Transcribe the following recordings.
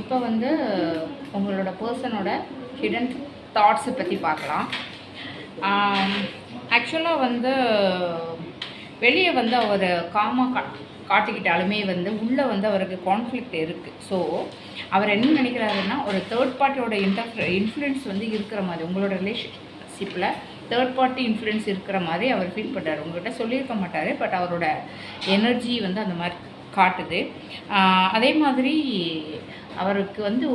இப்போ வந்து உங்களோட பர்சனோட ஹிடன் தாட்ஸை பற்றி பார்க்கலாம். ஆக்சுவலாக வந்து வெளியே வந்து அவர் காமாக காட்டிக்கிட்டாலுமே வந்து உள்ளே வந்து அவருக்கு கான்ஃப்ளிக்ட் இருக்குது. ஸோ அவர் என்ன நினைக்கிறாருன்னா, ஒரு தேர்ட் பார்ட்டியோட இன்ஃப்ளூயன்ஸ் வந்து இருக்கிற மாதிரி, உங்களோட ரிலேஷன்ஷிப்பில் தேர்ட் பார்ட்டி இன்ஃப்ளூயன்ஸ் இருக்கிற மாதிரி அவர் ஃபீல் பண்ணுறாரு. உங்கள்கிட்ட சொல்லியிருக்க மாட்டார், பட் அவரோட எனர்ஜி வந்து அந்த மாதிரி காட்டுது. அதே மாதிரி அவருக்கு வந்து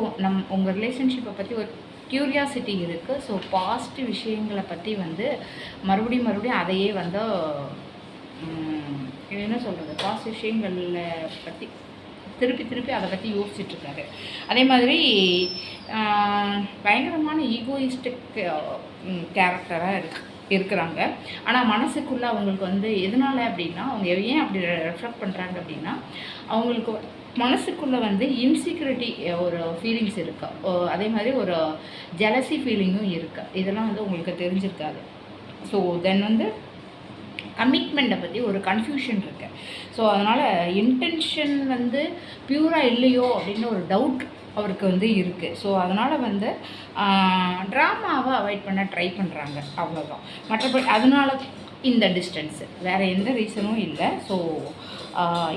உங்கள் ரிலேஷன்ஷிப்பை பற்றி ஒரு க்யூரியாசிட்டி இருக்குது. ஸோ பாஸ்ட் விஷயங்களை பற்றி வந்து மறுபடியும் அதையே வந்து என்ன சொல்கிறது, பாஸ்ட் விஷயங்களில் பற்றி திருப்பி அதை பற்றி யோசிச்சுட்ருக்காரு. அதே மாதிரி பயங்கரமான ஈகோயிஸ்டிக் கேரக்டராக இருக்கிறாங்க. ஆனால் மனசுக்குள்ளே அவங்களுக்கு வந்து எதனால் அப்படின்னா, அவங்க ஏன் அப்படி ரெஃப்ளெக்ட் பண்ணுறாங்க அப்படின்னா, அவங்களுக்கு மனசுக்குள்ளே வந்து இன்செக்யூரிட்டி ஒரு ஃபீலிங்ஸ் இருக்கு. அதே மாதிரி ஒரு ஜெலசி ஃபீலிங்கும் இருக்குது. இதெல்லாம் வந்து உங்களுக்கு தெரிஞ்சிருக்காது. ஸோ தென் வந்து கமிட்மெண்ட்டை பற்றி ஒரு கன்ஃபியூஷன் இருக்குது. ஸோ அதனால் இன்டென்ஷன் வந்து பியூராக இல்லையோ அப்படின்னு ஒரு டவுட் அவருக்கு வந்து இருக்குது. ஸோ அதனால் வந்து ட்ராமாவை அவாய்ட் பண்ண ட்ரை பண்ணுறாங்க, அவ்வளோதான். மற்றபடி அதனால இந்த டிஸ்டன்ஸு, வேறு எந்த ரீசனும் இல்லை. ஸோ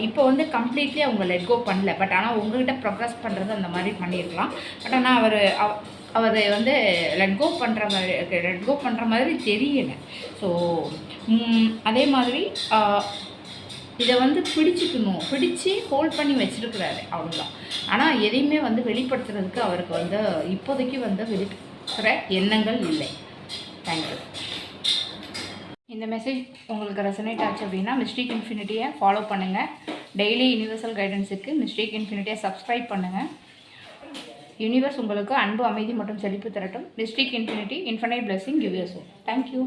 இப்போ வந்து கம்ப்ளீட்லி அவங்க லெட் கோ பண்ணல. பட் ஆனால் உங்கள்கிட்ட ப்ரோக்ரஸ் பண்ணுறது அந்த மாதிரி பண்ணியிருக்கலாம். பட் ஆனால் அவர் வந்து லெட் கோ பண்ணுற மாதிரி தெரியலை. ஸோ அதே மாதிரி இதை வந்து பிடிச்சு ஹோல்ட் பண்ணி வச்சுருக்கிறாரு, அவ்வளோதான். ஆனால் எதையுமே வந்து வெளிப்படுத்துறதுக்கு அவருக்கு வந்து இப்போதைக்கு வந்து வெளிப்படுத்துகிற எண்ணங்கள் இல்லை. தேங்க்யூ. இந்த மெசேஜ் உங்களுக்கு ரெசனேட் ஆச்சு அப்படின்னா மிஸ்டேக் இன்ஃபினிட்டியை ஃபாலோ பண்ணுங்கள். டெய்லி யூனிவர்சல் கைடன்ஸுக்கு மிஸ்டேக் இன்ஃபினிட்டியை சப்ஸ்கிரைப் பண்ணுங்கள். யூனிவர்ஸ் உங்களுக்கு அன்பு, அமைதி மற்றும் செழிப்பு தரட்டும். Mystic infinity, infinite blessing give you soul. Thank you.